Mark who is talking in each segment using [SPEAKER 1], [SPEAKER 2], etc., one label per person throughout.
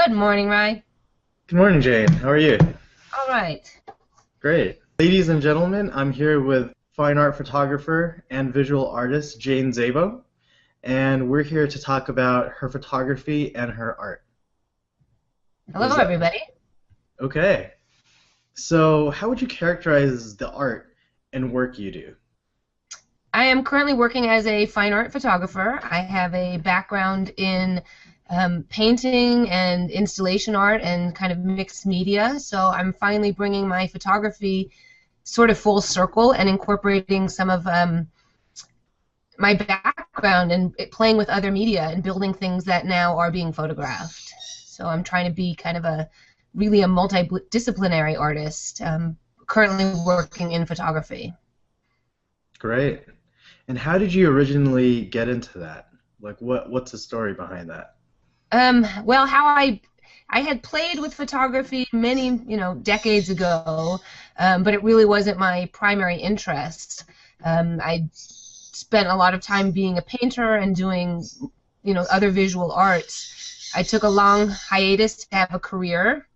[SPEAKER 1] Good morning, Ryan.
[SPEAKER 2] Good morning, Jane. How are you?
[SPEAKER 1] All right.
[SPEAKER 2] Great. Ladies and gentlemen, I'm here with fine art photographer and visual artist Jane Szabo, and we're here to talk about her photography and her art.
[SPEAKER 1] Hello,
[SPEAKER 2] Is that
[SPEAKER 1] everybody.
[SPEAKER 2] okay? So, how would you characterize the art and work you do?
[SPEAKER 1] I am currently working as a fine art photographer. I have a background in painting and installation art and kind of mixed media, so I'm finally bringing my photography sort of full circle and incorporating some of my background and playing with other media and building things that now are being photographed. So I'm trying to be kind of really a multidisciplinary artist, currently working in photography.
[SPEAKER 2] Great. And how did you originally get into that? Like, what's the story behind that?
[SPEAKER 1] Well, how I had played with photography many, decades ago, but it really wasn't my primary interest. I spent a lot of time being a painter and doing, other visual arts. I took a long hiatus to have a career.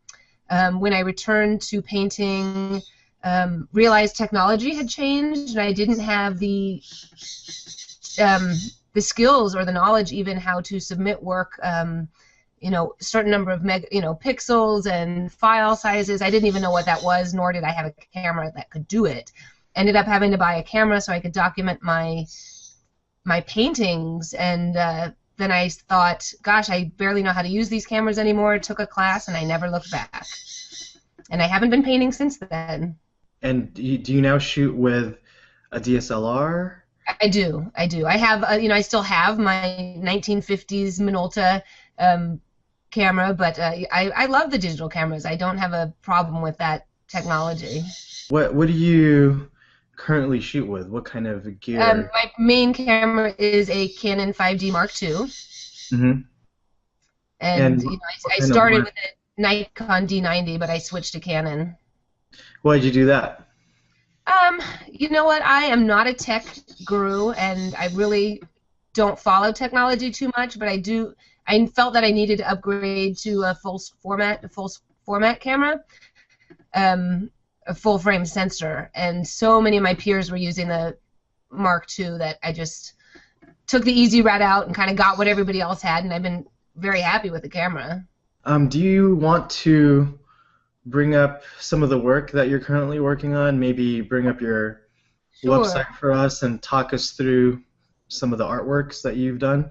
[SPEAKER 1] When I returned to painting, realized technology had changed, and I didn't have the skills or the knowledge even how to submit work, certain number of pixels and file sizes. I didn't even know what that was, nor did I have a camera that could do it. Ended up having to buy a camera so I could document my paintings, and then I thought, gosh, I barely know how to use these cameras anymore. Took a class, and I never looked back. And I haven't been painting since then.
[SPEAKER 2] And do you now shoot with a DSLR?
[SPEAKER 1] I do. I have, I still have my 1950s Minolta camera, but I love the digital cameras. I don't have a problem with that technology.
[SPEAKER 2] What do you currently shoot with? What kind of gear?
[SPEAKER 1] My main camera is a Canon 5D Mark II.
[SPEAKER 2] Mm-hmm.
[SPEAKER 1] And I started with a Nikon D90, but I switched to Canon.
[SPEAKER 2] Why did you do that?
[SPEAKER 1] You know what? I am not a tech guru, and I really don't follow technology too much, but I felt that I needed to upgrade to a full format camera, a full frame sensor, and so many of my peers were using the Mark II that I just took the easy route out and kind of got what everybody else had, and I've been very happy with the camera.
[SPEAKER 2] Do you want to bring up some of the work that you're currently working on? Maybe bring up your website for us and talk us through some of the artworks that you've done?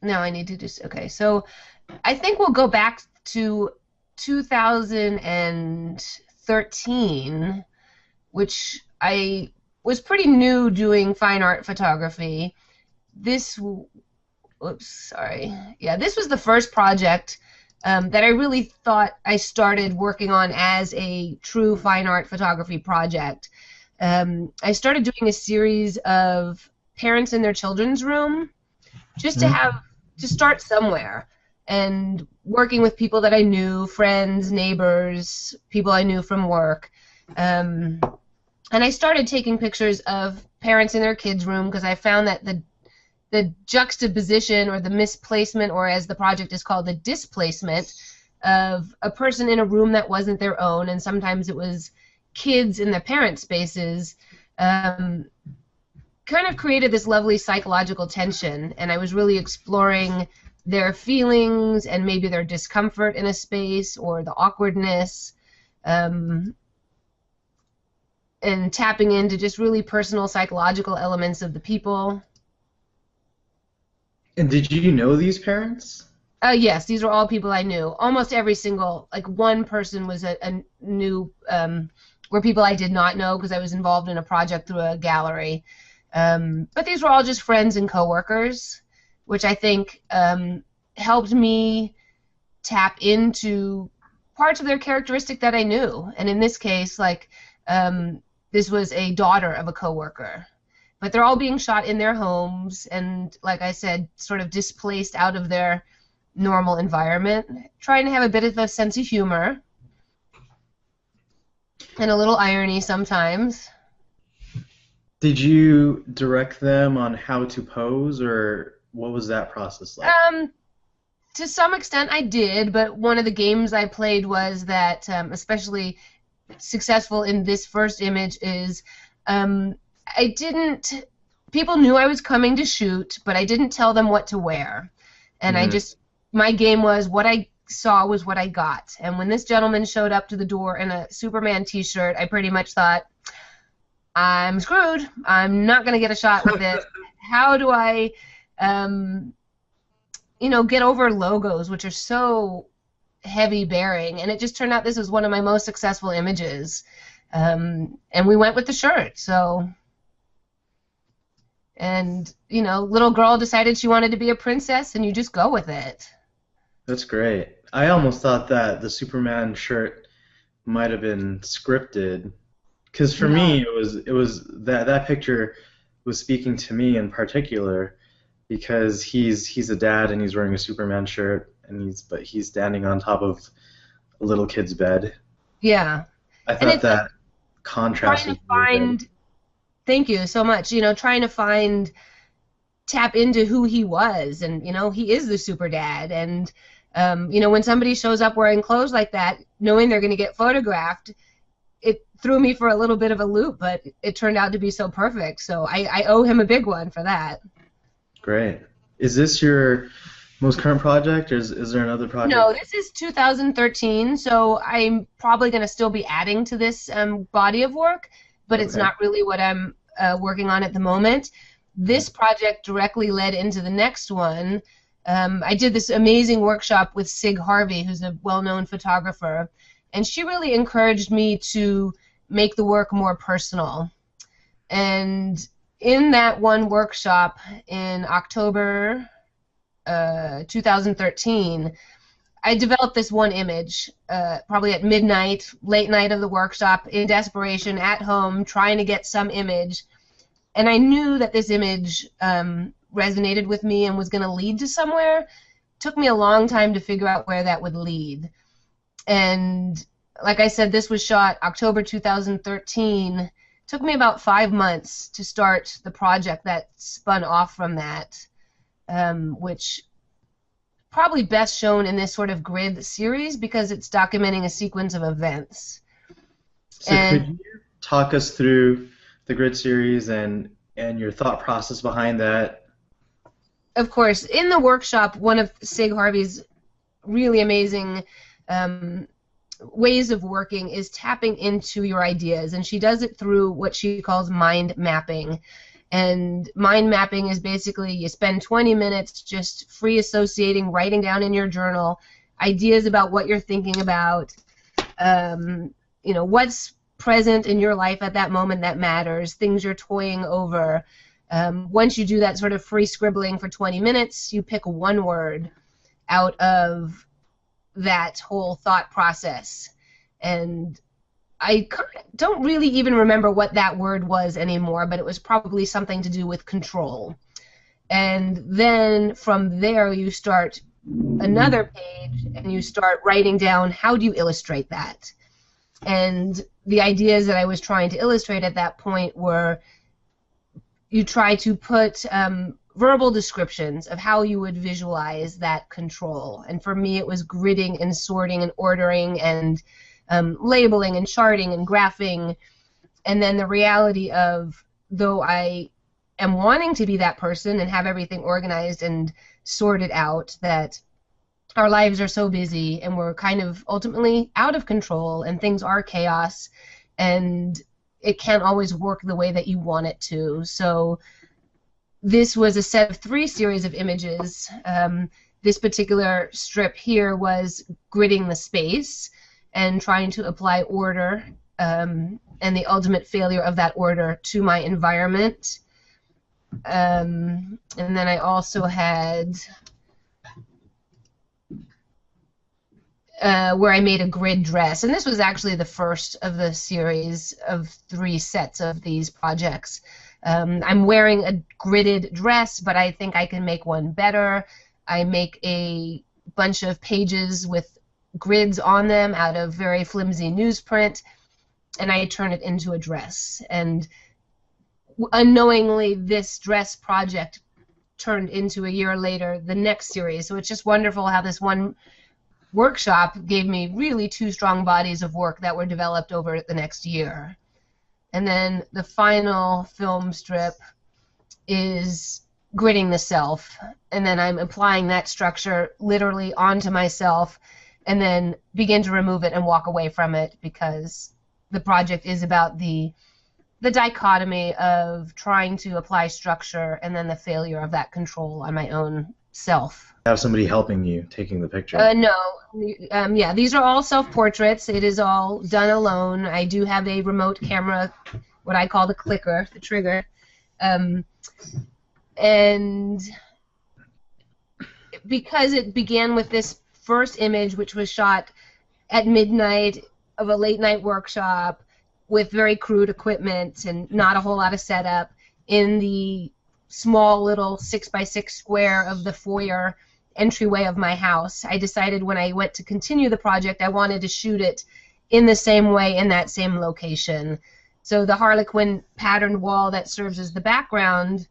[SPEAKER 1] No, I need to just, okay, so I think we'll go back to 2013, which I was pretty new doing fine art photography. This was the first project that I really thought I started working on as a true fine art photography project. I started doing a series of parents in their children's room just to start somewhere, and working with people that I knew, friends, neighbors, people I knew from work. And I started taking pictures of parents in their kids' room because I found that the juxtaposition or the misplacement, or as the project is called, the displacement of a person in a room that wasn't their own, and sometimes it was kids in their parent spaces, kind of created this lovely psychological tension, and I was really exploring their feelings and maybe their discomfort in a space or the awkwardness, and tapping into just really personal psychological elements of the people.
[SPEAKER 2] And did you know these parents?
[SPEAKER 1] Yes, these are all people I knew. Almost every single, like one person was a new, were people I did not know because I was involved in a project through a gallery. But these were all just friends and coworkers, which I think helped me tap into parts of their characteristic that I knew. And in this case, this was a daughter of a coworker. But they're all being shot in their homes and, like I said, sort of displaced out of their normal environment, trying to have a bit of a sense of humor and a little irony sometimes.
[SPEAKER 2] Did you direct them on how to pose, or what was that process like?
[SPEAKER 1] Um, to some extent, I did, but one of the games I played was that, especially successful in this first image, is um, I didn't. People knew I was coming to shoot, but I didn't tell them what to wear, and I
[SPEAKER 2] Hmm.
[SPEAKER 1] just my game was what I saw was what I got. And when this gentleman showed up to the door in a Superman T-shirt, I pretty much thought, I'm screwed. I'm not going to get a shot with this. How do I, um, get over logos, which are so heavy bearing? And it just turned out this was one of my most successful images. And we went with the shirt. So, and, little girl decided she wanted to be a princess, and you just go with it.
[SPEAKER 2] That's great. I almost thought that the Superman shirt might have been scripted, because for
[SPEAKER 1] No.
[SPEAKER 2] me it was that picture was speaking to me in particular because he's a dad and he's wearing a Superman shirt and he's standing on top of a little kid's bed.
[SPEAKER 1] Yeah.
[SPEAKER 2] I
[SPEAKER 1] And
[SPEAKER 2] thought
[SPEAKER 1] it's
[SPEAKER 2] that contrast
[SPEAKER 1] trying
[SPEAKER 2] was
[SPEAKER 1] to
[SPEAKER 2] really good.
[SPEAKER 1] find, thank you so much, trying to tap into who he was, and he is the super dad. And when somebody shows up wearing clothes like that, knowing they're going to get photographed, it threw me for a little bit of a loop, but it turned out to be so perfect. So I owe him a big one for that.
[SPEAKER 2] Great. Is this your most current project, or is there another
[SPEAKER 1] No,
[SPEAKER 2] project?
[SPEAKER 1] this is 2013, so I'm probably going to still be adding to this body of work, but it's
[SPEAKER 2] Okay.
[SPEAKER 1] not really what I'm working on at the moment.
[SPEAKER 2] Mhm.
[SPEAKER 1] This project directly led into the next one. I did this amazing workshop with Sig Harvey, who's a well-known photographer, and she really encouraged me to make the work more personal. And in that one workshop in October 2013, I developed this one image, probably at midnight, late night of the workshop, in desperation, at home, trying to get some image. And I knew that this image resonated with me and was going to lead to somewhere. Took me a long time to figure out where that would lead. And like I said, this was shot October 2013. Took me about 5 months to start the project that spun off from that, which probably best shown in this sort of grid series because it's documenting a sequence of events.
[SPEAKER 2] So could
[SPEAKER 1] And
[SPEAKER 2] you talk us through the grid series and your thought process behind that?
[SPEAKER 1] of course, in the workshop, one of Sig Harvey's really amazing ways of working is tapping into your ideas, and she does it through what she calls mind mapping. And mind mapping is basically you spend 20 minutes just free associating, writing down in your journal ideas about what you're thinking about, what's present in your life at that moment that matters, things you're toying over. Once you do that sort of free scribbling for 20 minutes, you pick one word out of that whole thought process. And I don't really even remember what that word was anymore, but it was probably something to do with control. And then from there, you start another page and you start writing down how do you illustrate that. And the ideas that I was trying to illustrate at that point were you try to put verbal descriptions of how you would visualize that control. And for me, it was gridding and sorting and ordering and labeling and charting and graphing. And then the reality of, though I am wanting to be that person and have everything organized and sorted out, that our lives are so busy and we're kind of ultimately out of control and things are chaos and it can't always work the way that you want it to. So this was a set of 3 series of images. This particular strip here was gridding the space and trying to apply order and the ultimate failure of that order to my environment. And then I also had where I made a grid dress. And this was actually the first of the series of 3 sets of these projects. I'm wearing a gridded dress, but I think I can make one better. I make a bunch of pages with grids on them out of very flimsy newsprint, and I turn it into a dress. And unknowingly, this dress project turned into a year later the next series. So it's just wonderful how this one workshop gave me really two strong bodies of work that were developed over the next year. And then the final film strip is gridding the self, and then I'm applying that structure literally onto myself, and then begin to remove it and walk away from it, because the project is about the dichotomy of trying to apply structure and then the failure of that control on my own self.
[SPEAKER 2] Have somebody helping you taking the picture?
[SPEAKER 1] No. Yeah, these are all self-portraits. It is all done alone. I do have a remote camera, what I call the clicker, the trigger. And because it began with this first image, which was shot at midnight of a late-night workshop with very crude equipment and not a whole lot of setup in the small little 6x6 square of the foyer entryway of my house, I decided when I went to continue the project I wanted to shoot it in the same way, in that same location. So the Harlequin patterned wall that serves as the background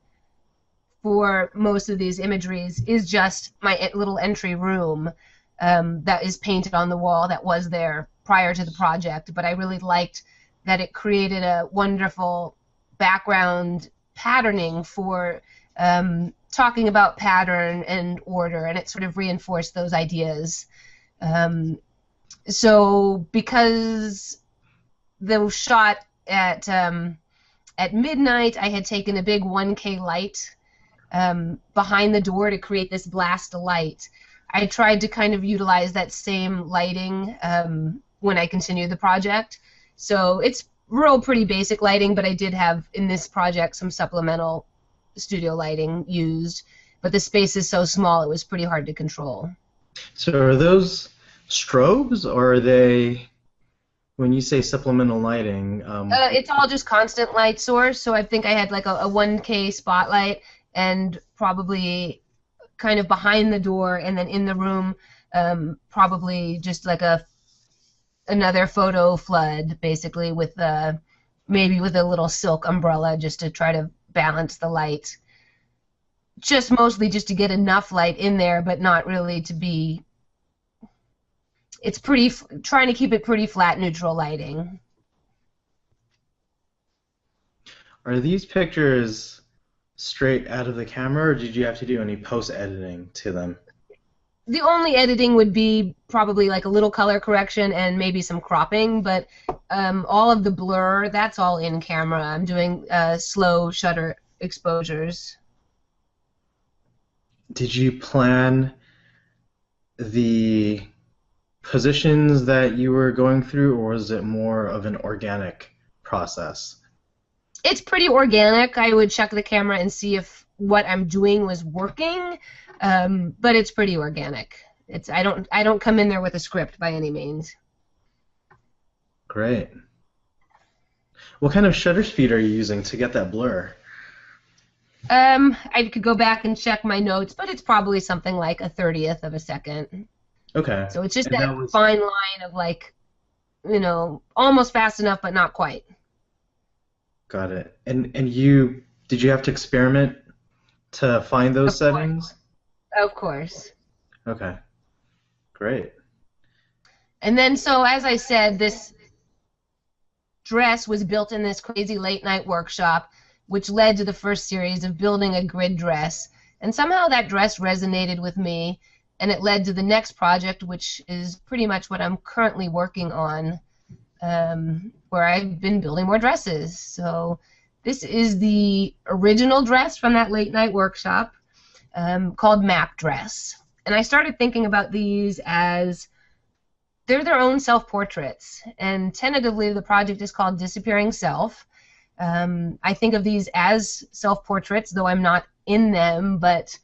[SPEAKER 1] for most of these imageries is just my little entry room that is painted on the wall that was there prior to the project, but I really liked that it created a wonderful background patterning for talking about pattern and order, and it sort of reinforced those ideas. So because the shot at midnight, I had taken a big 1K light behind the door to create this blast of light. I tried to kind of utilize that same lighting when I continued the project. So it's real pretty basic lighting, but I did have in this project some supplemental studio lighting used, but the space is so small it was pretty hard to control.
[SPEAKER 2] So are those strobes, or are they, when you say supplemental lighting?
[SPEAKER 1] It's all just constant light source, so I think I had like a 1K spotlight and probably kind of behind the door, and then in the room probably just like another photo flood, basically, with maybe with a little silk umbrella just to try to balance the light. Just mostly just to get enough light in there, but not really to be. It's pretty trying to keep it pretty flat, neutral lighting.
[SPEAKER 2] Are these pictures straight out of the camera, or did you have to do any post-editing to them?
[SPEAKER 1] The only editing would be probably like a little color correction and maybe some cropping, but all of the blur, that's all in camera. I'm doing slow shutter exposures.
[SPEAKER 2] Did you plan the positions that you were going through, or was it more of an organic process?
[SPEAKER 1] It's pretty organic. I would check the camera and see if what I'm doing was working, but it's pretty organic. I don't come in there with a script by any means.
[SPEAKER 2] Great. What kind of shutter speed are you using to get that blur?
[SPEAKER 1] I could go back and check my notes, but it's probably something like 1/30th of a second.
[SPEAKER 2] Okay.
[SPEAKER 1] So it's just that fine line of like, almost fast enough, but not quite.
[SPEAKER 2] Got it. And did you have to experiment to find those settings?
[SPEAKER 1] Of course.
[SPEAKER 2] Okay. Great.
[SPEAKER 1] And then, so as I said, this dress was built in this crazy late night workshop, which led to the first series of building a grid dress. And somehow that dress resonated with me, and it led to the next project, which is pretty much what I'm currently working on, where I've been building more dresses. So this is the original dress from that late night workshop, called Map Dress. And I started thinking about these as they're their own self-portraits, and tentatively the project is called Disappearing Self. I think of these as self-portraits, though I'm not in them, but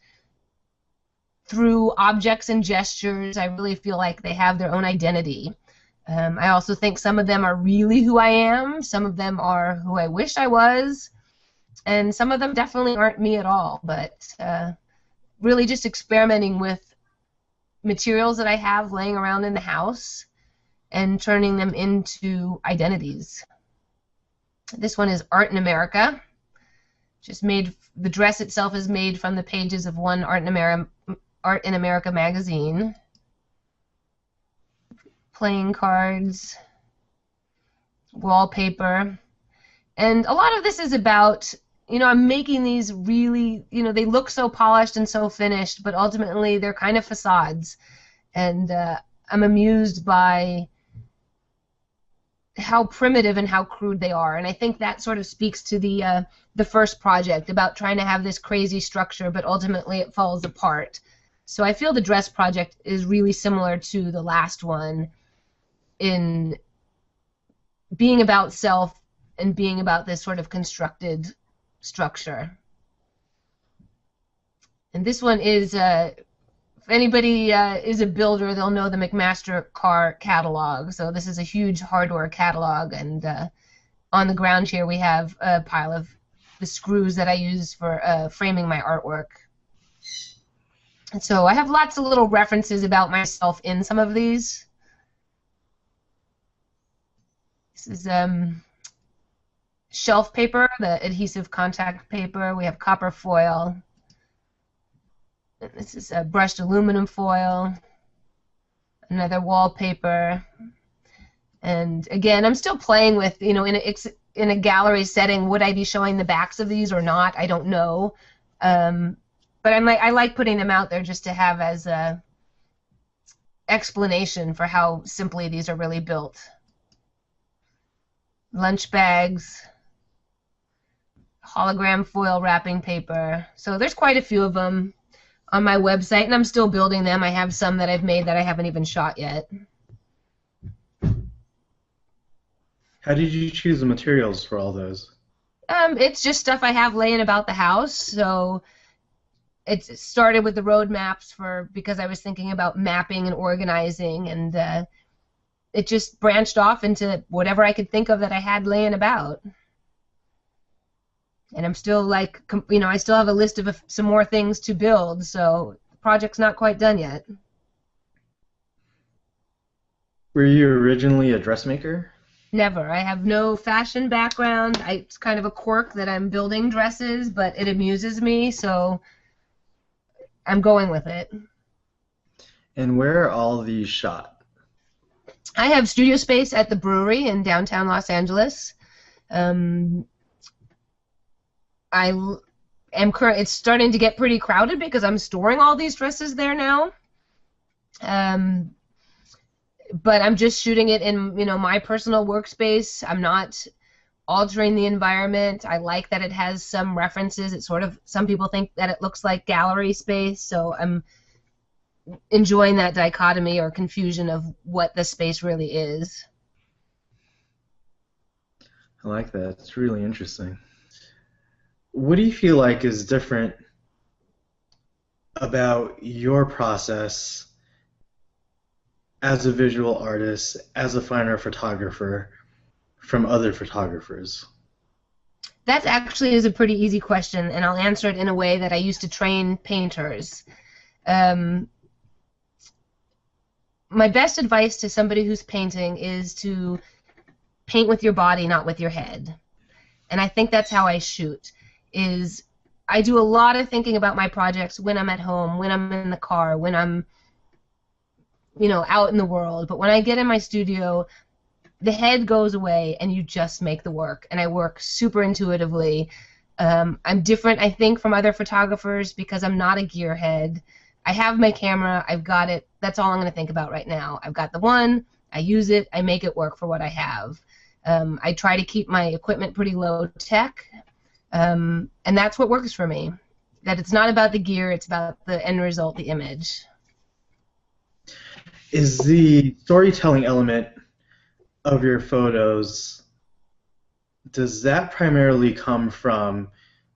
[SPEAKER 1] through objects and gestures, I really feel like they have their own identity. I also think some of them are really who I am, some of them are who I wish I was, and some of them definitely aren't me at all, but really just experimenting with materials that I have laying around in the house and turning them into identities. This one is Art in America, Just made, the dress itself is made from the pages of one Art in America magazine. Playing cards, wallpaper, and a lot of this is about, I'm making these really, they look so polished and so finished, but ultimately they're kind of facades, and I'm amused by how primitive and how crude they are, and I think that sort of speaks to the first project about trying to have this crazy structure, but ultimately it falls apart. So I feel the dress project is really similar to the last one in being about self and being about this sort of constructed structure. And this one is, if anybody is a builder, they'll know the McMaster car catalog. So this is a huge hardware catalog, and on the ground here we have a pile of the screws that I use for framing my artwork. And so I have lots of little references about myself in some of these. This is shelf paper, the adhesive contact paper. We have copper foil. And this is a brushed aluminum foil. Another wallpaper. And again, I'm still playing with, in a gallery setting, would I be showing the backs of these or not? I don't know. But I like putting them out there just to have as a explanation for how simply these are really built. Lunch bags, hologram foil wrapping paper. So there's quite a few of them on my website, and I'm still building them. I have some that I've made that I haven't even shot yet.
[SPEAKER 2] How did you choose the materials for all those?
[SPEAKER 1] It's just stuff I have laying about the house. So it started with the road maps because I was thinking about mapping and organizing, and it just branched off into whatever I could think of that I had laying about. And I'm still I still have a list of some more things to build, so the project's not quite done yet.
[SPEAKER 2] Were you originally a dressmaker?
[SPEAKER 1] Never. I have no fashion background. It's kind of a quirk that I'm building dresses, but it amuses me, so I'm going with it.
[SPEAKER 2] And where are all these shot?
[SPEAKER 1] I have studio space at the brewery in downtown Los Angeles. It's starting to get pretty crowded because I'm storing all these dresses there now. But I'm just shooting it in, my personal workspace. I'm not altering the environment. I like that it has some references. It's some people think that it looks like gallery space, so I'm enjoying that dichotomy or confusion of what the space really is.
[SPEAKER 2] I like that. It's really interesting. What do you feel like is different about your process as a visual artist, as a fine art photographer, from other photographers?
[SPEAKER 1] That actually is a pretty easy question, and I'll answer it in a way that I used to train painters. My best advice to somebody who's painting is to paint with your body, not with your head. And I think that's how I shoot. I do a lot of thinking about my projects when I'm at home, when I'm in the car, when I'm out in the world. But when I get in my studio, the head goes away and you just make the work. And I work super intuitively. I'm different, I think, from other photographers because I'm not a gearhead. I have my camera. I've got it. That's all I'm going to think about right now. I've got the one. I use it. I make it work for what I have. I try to keep my equipment pretty low tech. And that's what works for me. That it's not about the gear. It's about the end result, the image.
[SPEAKER 2] Is the storytelling element of your photos, does that primarily come from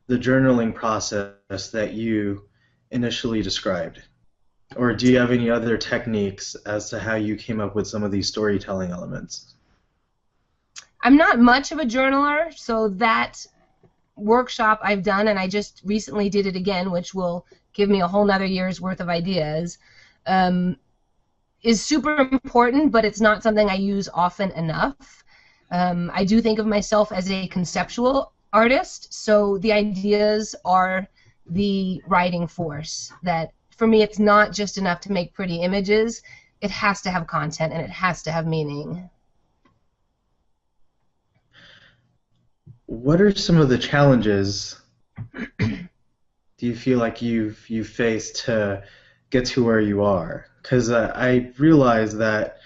[SPEAKER 2] the journaling process that you initially described? Or do you have any other techniques as to how you came up with some of these storytelling elements?
[SPEAKER 1] I'm not much of a journaler, so that workshop I've done, and I just recently did it again, which will give me a whole nother year's worth of ideas, is super important, but it's not something I use often enough. I do think of myself as a conceptual artist, so the ideas are the writing force. That for me, it's not just enough to make pretty images. It has to have content and it has to have meaning.
[SPEAKER 2] What are some of the challenges do you feel like you've faced to get to where you are? Because I realized that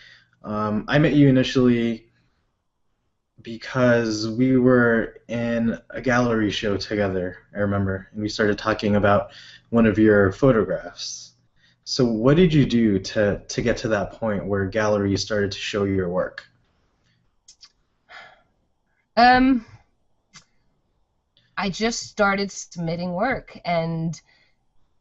[SPEAKER 2] I met you initially because we were in a gallery show together, I remember, and we started talking about one of your photographs. So what did you do to get to that point where galleries started to show your work?
[SPEAKER 1] Um, I just started submitting work, and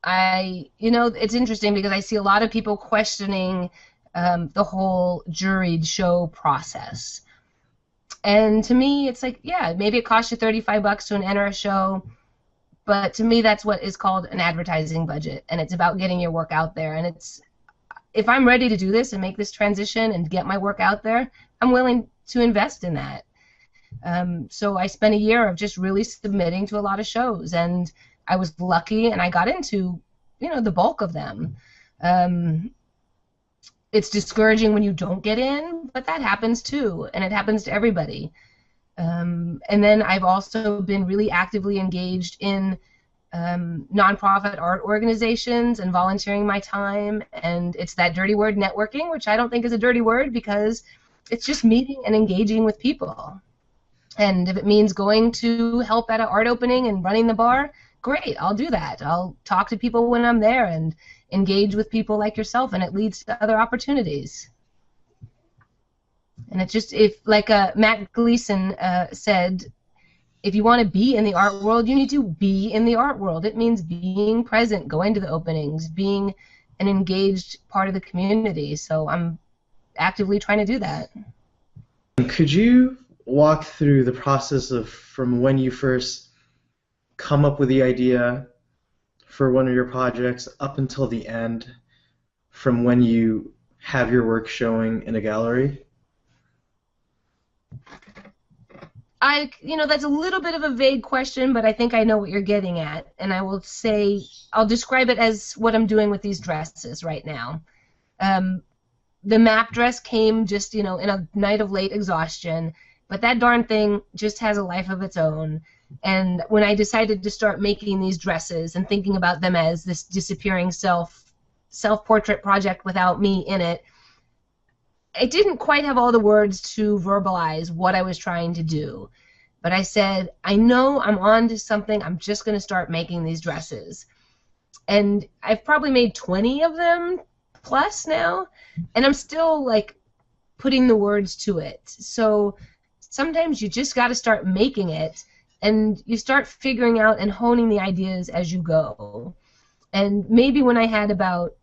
[SPEAKER 1] it's interesting because I see a lot of people questioning the whole juried show process. And to me, it's like, yeah, maybe it costs you $35 to enter a show, but to me, that's what is called an advertising budget, and it's about getting your work out there. And if I'm ready to do this and make this transition and get my work out there, I'm willing to invest in that. So I spent a year of just really submitting to a lot of shows, and I was lucky, and I got into, the bulk of them. It's discouraging when you don't get in, but that happens too, and it happens to everybody. And then I've also been really actively engaged in nonprofit art organizations and volunteering my time, and it's that dirty word networking, which I don't think is a dirty word because it's just meeting and engaging with people. And if it means going to help at an art opening and running the bar, great, I'll do that. I'll talk to people when I'm there and engage with people like yourself, and it leads to other opportunities. And it's just, if like Matt Gleason said, if you want to be in the art world, you need to be in the art world. It means being present, going to the openings, being an engaged part of the community. So I'm actively trying to do that.
[SPEAKER 2] Could you walk through the process of from when you first come up with the idea for one of your projects up until the end, from when you have your work showing in a gallery?
[SPEAKER 1] That's a little bit of a vague question, but I think I know what you're getting at, and I will say, I'll describe it as what I'm doing with these dresses right now. The map dress came just, in a night of late exhaustion, but that darn thing just has a life of its own. And when I decided to start making these dresses and thinking about them as this disappearing self-portrait project without me in it, I didn't quite have all the words to verbalize what I was trying to do. But I said, I know I'm on to something. I'm just going to start making these dresses. And I've probably made 20 of them plus now, and I'm still, putting the words to it. So sometimes you just got to start making it, and you start figuring out and honing the ideas as you go. And maybe when I had about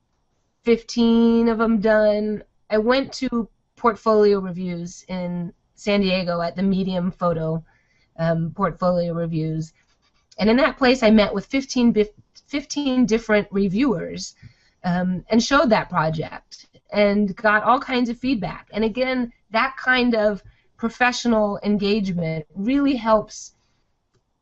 [SPEAKER 1] 15 of them done, I went to portfolio reviews in San Diego at the Medium Photo portfolio reviews. And in that place, I met with 15 different reviewers and showed that project and got all kinds of feedback. And again, that kind of professional engagement really helps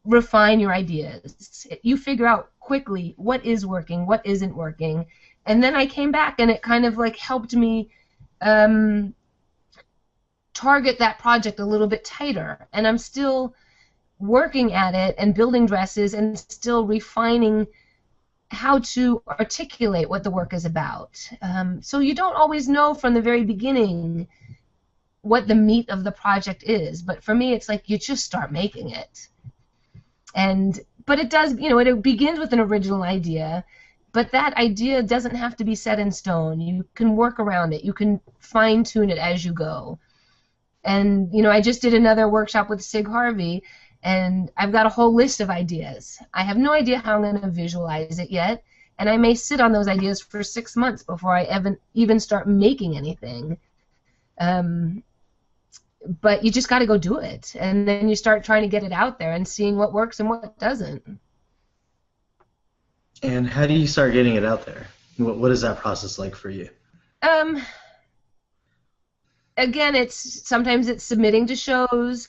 [SPEAKER 1] refine your ideas. You figure out quickly what is working, what isn't working. And then I came back, and it kind of helped me target that project a little bit tighter. And I'm still working at it and building dresses and still refining how to articulate what the work is about. So you don't always know from the very beginning what the meat of the project is, but for me it's you just start making it. But it does, it begins with an original idea, but that idea doesn't have to be set in stone. You can work around it. You can fine-tune it as you go. And, I just did another workshop with Sig Harvey, and I've got a whole list of ideas. I have no idea how I'm going to visualize it yet, and I may sit on those ideas for 6 months before I even start making anything. But you just got to go do it, and then you start trying to get it out there and seeing what works and what doesn't.
[SPEAKER 2] And how do you start getting it out there? What is that process like for you?
[SPEAKER 1] Again, sometimes it's submitting to shows.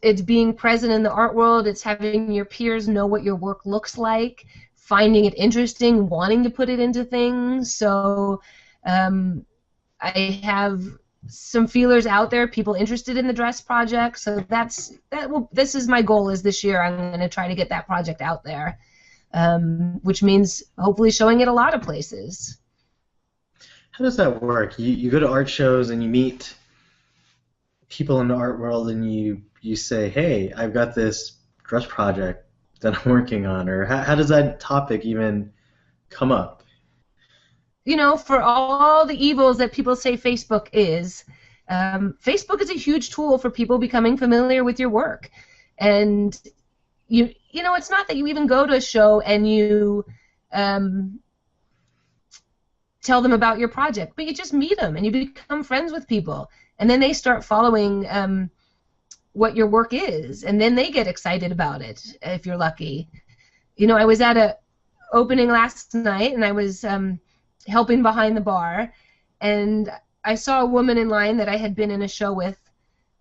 [SPEAKER 1] It's being present in the art world. It's having your peers know what your work looks like, finding it interesting, wanting to put it into things. So I have some feelers out there, people interested in the dress project. So this is my goal is this year. I'm going to try to get that project out there, which means hopefully showing it a lot of places.
[SPEAKER 2] How does that work? You go to art shows and you meet people in the art world and you say, hey, I've got this dress project that I'm working on, or how does that topic even come up?
[SPEAKER 1] You know, for all the evils that people say Facebook is a huge tool for people becoming familiar with your work. And you know, it's not that you even go to a show and you tell them about your project, but you just meet them and you become friends with people, and then they start following what your work is, and then they get excited about it if you're lucky. You know, I was at a opening last night, and I was helping behind the bar, and I saw a woman in line that I had been in a show with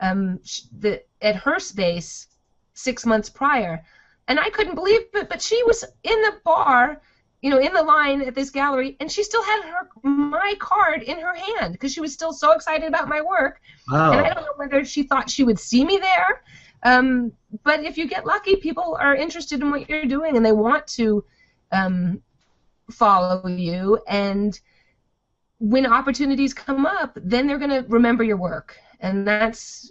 [SPEAKER 1] at her space 6 months prior, and I couldn't believe it, but she was in the bar, you know, in the line at this gallery, and she still had my card in her hand because she was still so excited about my work.
[SPEAKER 2] Wow.
[SPEAKER 1] And I don't know whether she thought she would see me there, but if you get lucky, people are interested in what you're doing, and they want to follow you, and when opportunities come up, then they're going to remember your work, and that's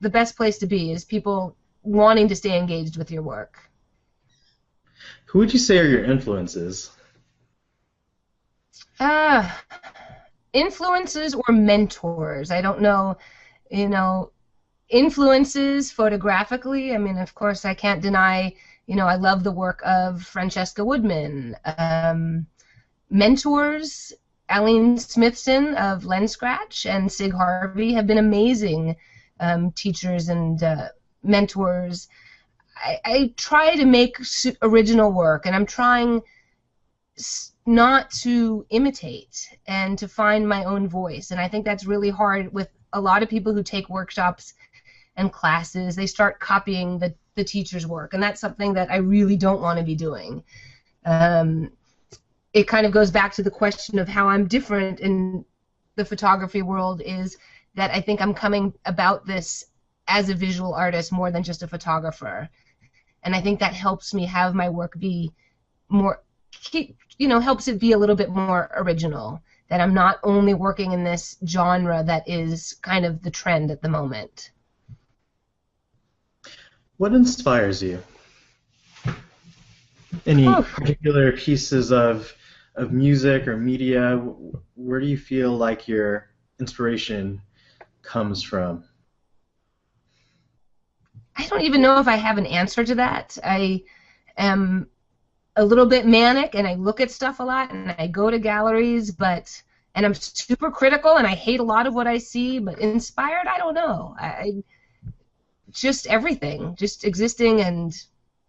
[SPEAKER 1] the best place to be, is people wanting to stay engaged with your work.
[SPEAKER 2] Who would you say are your influences?
[SPEAKER 1] Influences or mentors. I don't know, you know, influences photographically. I mean, of course, I can't deny, you know, I love the work of Francesca Woodman. Mentors, Aline Smithson of Lens Scratch and Sig Harvey have been amazing teachers and mentors. I try to make original work, and I'm trying not to imitate and to find my own voice, and I think that's really hard with a lot of people who take workshops and classes. They start copying the teacher's work, and that's something that I really don't want to be doing. It kind of goes back to the question of how I'm different in the photography world, is that I think I'm coming about this as a visual artist more than just a photographer. And I think that helps me have my work be more, you know, helps it be a little bit more original, that I'm not only working in this genre that is kind of the trend at the moment.
[SPEAKER 2] What inspires you? Any particular pieces of music or media? Where do you feel like your inspiration comes from?
[SPEAKER 1] I don't even know if I have an answer to that. I am a little bit manic, and I look at stuff a lot, and I go to galleries, and I'm super critical, and I hate a lot of what I see, but inspired, I don't know. Just everything, just existing and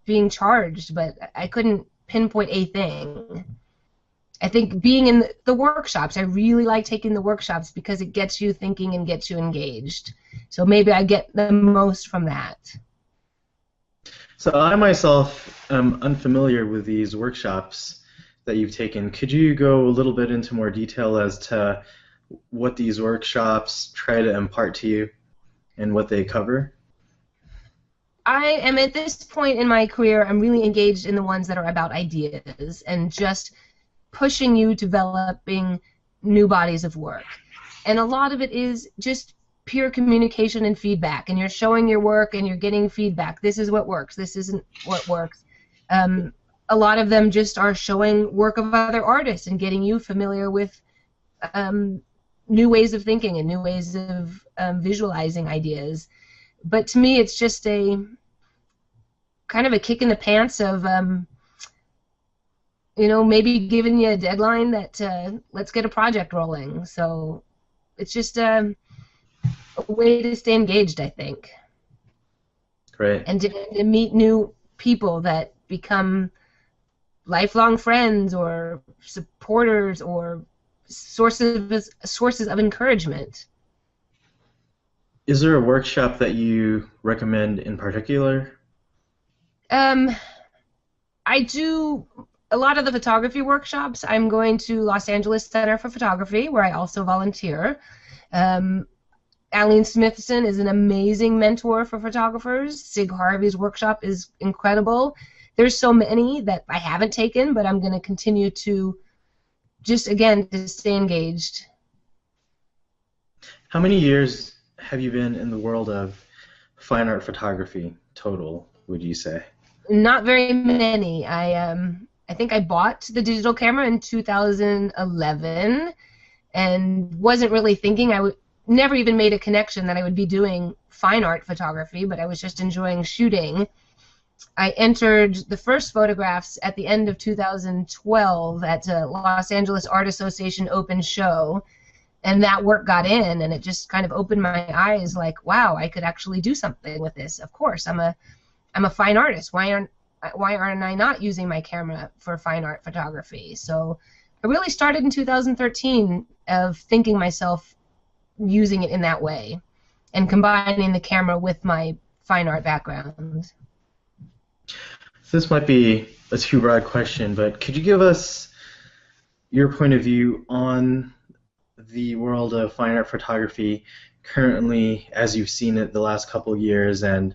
[SPEAKER 1] being charged, but I couldn't pinpoint a thing. I think being in the workshops, I really like taking the workshops because it gets you thinking and gets you engaged. So maybe I get the most from that.
[SPEAKER 2] So I myself am unfamiliar with these workshops that you've taken. Could you go a little bit into more detail as to what these workshops try to impart to you and what they cover?
[SPEAKER 1] I am at this point in my career, I'm really engaged in the ones that are about ideas and just pushing you developing new bodies of work. And a lot of it is just pure communication and feedback, and you're showing your work and you're getting feedback. This is what works, this isn't what works. A lot of them just are showing work of other artists and getting you familiar with new ways of thinking and new ways of visualizing ideas. But to me, it's just a kind of a kick in the pants of you know, maybe giving you a deadline that let's get a project rolling. So it's just a way to stay engaged, I think.
[SPEAKER 2] Great.
[SPEAKER 1] And to meet new people that become lifelong friends or supporters or sources of encouragement.
[SPEAKER 2] Is there a workshop that you recommend in particular?
[SPEAKER 1] Um, I do a lot of the photography workshops. I'm going to Los Angeles Center for Photography, where I also volunteer. Um, Aline Smithson is an amazing mentor for photographers. Sig Harvey's workshop is incredible. There's so many that I haven't taken, but I'm going to continue to just, again, to stay engaged.
[SPEAKER 2] How many years have you been in the world of fine art photography total, would you say?
[SPEAKER 1] Not very many. I think I bought the digital camera in 2011 and wasn't really thinking I would never even made a connection that I would be doing fine art photography, but I was just enjoying shooting. I entered the first photographs at the end of 2012 at a Los Angeles Art Association open show, and that work got in, and it just kind of opened my eyes like, wow, I could actually do something with this. Of course, I'm a fine artist. Why aren't I not using my camera for fine art photography? So I really started in 2013 of thinking myself using it in that way and combining the camera with my fine art background.
[SPEAKER 2] This might be a too broad question, but could you give us your point of view on the world of fine art photography currently as you've seen it the last couple of years, and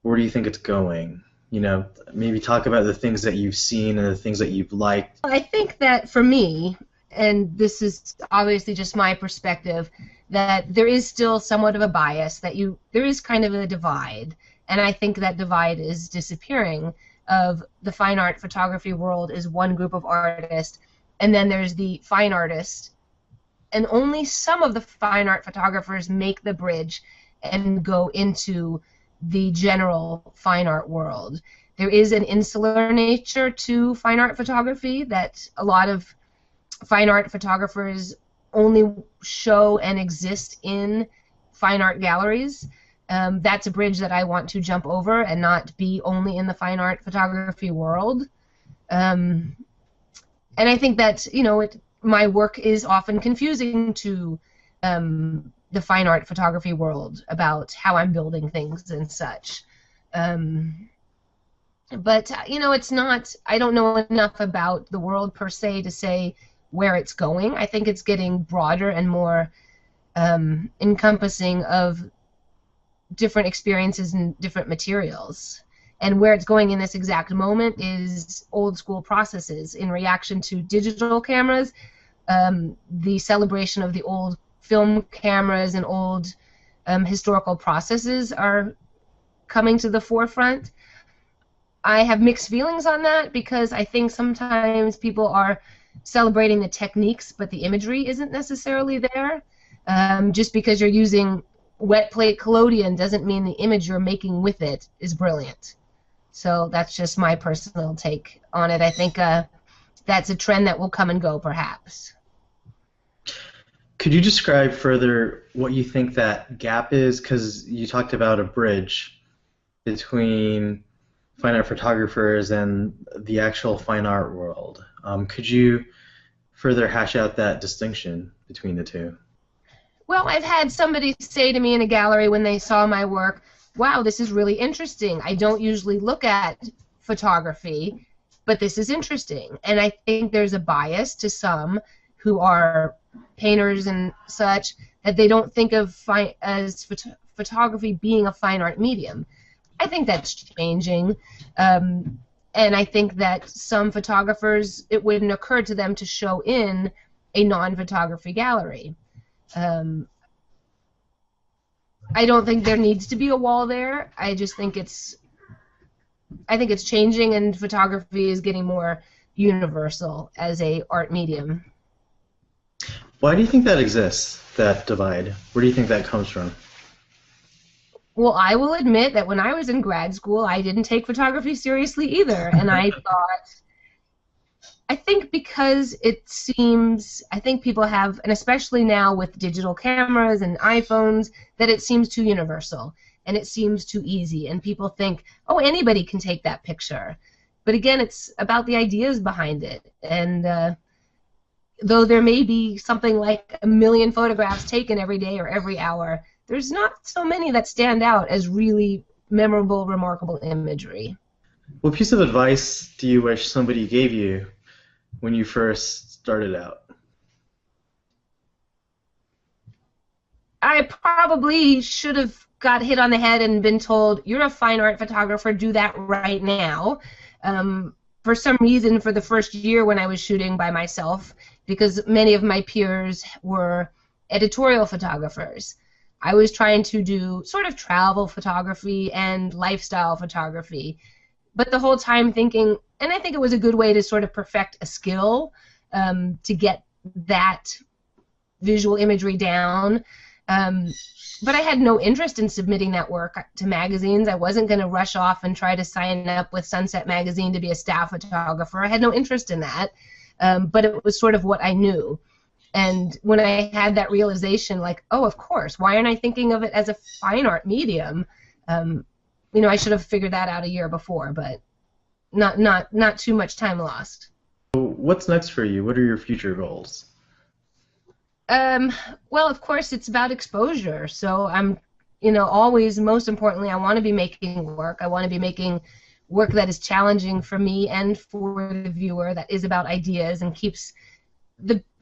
[SPEAKER 2] where do you think it's going? You know, maybe talk about the things that you've seen and the things that you've liked.
[SPEAKER 1] I think that for me, and this is obviously just my perspective, that there is still somewhat of a bias, that there is kind of a divide, and I think that divide is disappearing. Of the fine art photography world is one group of artists, and then there's the fine artist, and only some of the fine art photographers make the bridge and go into the general fine art world. There is an insular nature to fine art photography that a lot of fine art photographers only show and exist in fine art galleries. That's a bridge that I want to jump over and not be only in the fine art photography world. And I think that, my work is often confusing to the fine art photography world about how I'm building things and such. But it's not, I don't know enough about the world per se to say where it's going. I think it's getting broader and more encompassing of different experiences and different materials. And where it's going in this exact moment is old school processes in reaction to digital cameras, the celebration of the old film cameras and old historical processes are coming to the forefront. I have mixed feelings on that because I think sometimes people are celebrating the techniques, but the imagery isn't necessarily there. Just because you're using wet plate collodion doesn't mean the image you're making with it is brilliant. So that's just my personal take on it. I think that's a trend that will come and go, perhaps.
[SPEAKER 2] Could you describe further what you think that gap is? Because you talked about a bridge between fine art photographers and the actual fine art world. Could you further hash out that distinction between the two?
[SPEAKER 1] Well, I've had somebody say to me in a gallery when they saw my work, wow, this is really interesting. I don't usually look at photography, but this is interesting. And I think there's a bias to some who are painters and such that they don't think of photography being a fine art medium. I think that's changing. And I think that some photographers, it wouldn't occur to them to show in a non-photography gallery. I don't think there needs to be a wall there. I just think it's changing, and photography is getting more universal as a art medium.
[SPEAKER 2] Why do you think that exists, that divide? Where do you think that comes from?
[SPEAKER 1] Well, I will admit that when I was in grad school, I didn't take photography seriously either, and I think because I think people have, and especially now with digital cameras and iPhones, that it seems too universal, and it seems too easy, and people think, oh, anybody can take that picture. But again, it's about the ideas behind it, and though there may be something like 1 million photographs taken every day or every hour, there's not so many that stand out as really memorable, remarkable imagery.
[SPEAKER 2] What piece of advice do you wish somebody gave you when you first started out?
[SPEAKER 1] I probably should have got hit on the head and been told, you're a fine art photographer, do that right now. For some reason, for the first year when I was shooting by myself, because many of my peers were editorial photographers, I was trying to do sort of travel photography and lifestyle photography, but the whole time thinking, and I think it was a good way to sort of perfect a skill, to get that visual imagery down. But I had no interest in submitting that work to magazines. I wasn't going to rush off and try to sign up with Sunset Magazine to be a staff photographer. I had no interest in that, but it was sort of what I knew. And when I had that realization, like, oh, of course, why aren't I thinking of it as a fine art medium? You know, I should have figured that out a year before, but not too much time lost.
[SPEAKER 2] What's next for you? What are your future goals?
[SPEAKER 1] Well, of course, it's about exposure. So I'm, you know, always, most importantly, I want to be making work. I want to be making work that is challenging for me and for the viewer, that is about ideas and keeps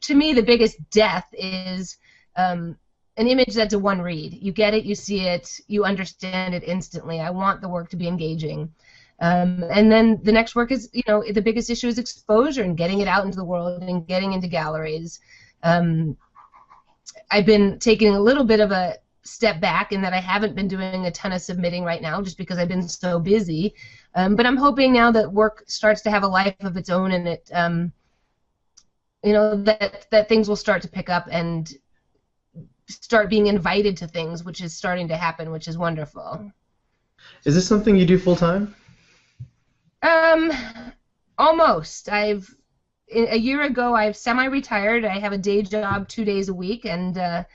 [SPEAKER 1] to me, the biggest death is an image that's a one read. You get it, you see it, you understand it instantly. I want the work to be engaging. And then the next work is, you know, the biggest issue is exposure and getting it out into the world and getting into galleries. I've been taking a little bit of a step back in that I haven't been doing a ton of submitting right now just because I've been so busy. But I'm hoping now that work starts to have a life of its own and it, you know, that things will start to pick up and start being invited to things, which is starting to happen, which is wonderful.
[SPEAKER 2] Is this something you do full time?
[SPEAKER 1] Almost. A year ago, I've semi-retired. I have a day job 2 days a week, and the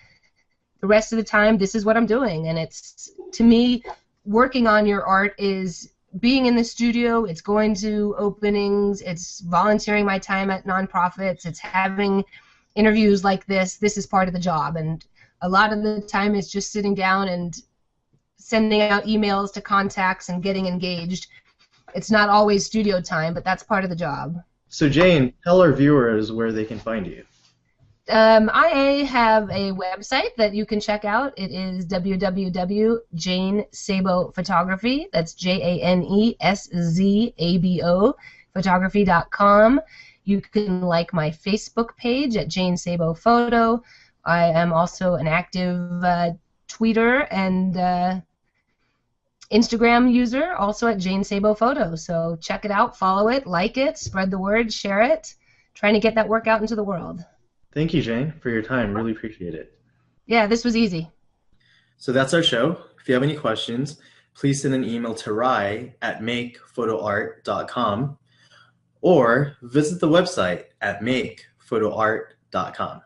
[SPEAKER 1] rest of the time, this is what I'm doing. And it's, to me, working on your art is being in the studio, it's going to openings, it's volunteering my time at nonprofits, it's having interviews like this. This is part of the job, and a lot of the time it's just sitting down and sending out emails to contacts and getting engaged. It's not always studio time, but that's part of the job.
[SPEAKER 2] So Jane, tell our viewers where they can find you.
[SPEAKER 1] I have a website that you can check out. It is www.Jane-Szabo Photography. That's JANESZABO photography.com. You can like my Facebook page at Jane Szabo Photo. I am also an active tweeter and Instagram user, also at Jane Szabo Photo. So check it out, follow it, like it, spread the word, share it. Trying to get that work out into the world.
[SPEAKER 2] Thank you, Jane, for your time. Really appreciate it.
[SPEAKER 1] Yeah, this was easy.
[SPEAKER 2] So that's our show. If you have any questions, please send an email to rai@makephotoart.com or visit the website at makephotoart.com.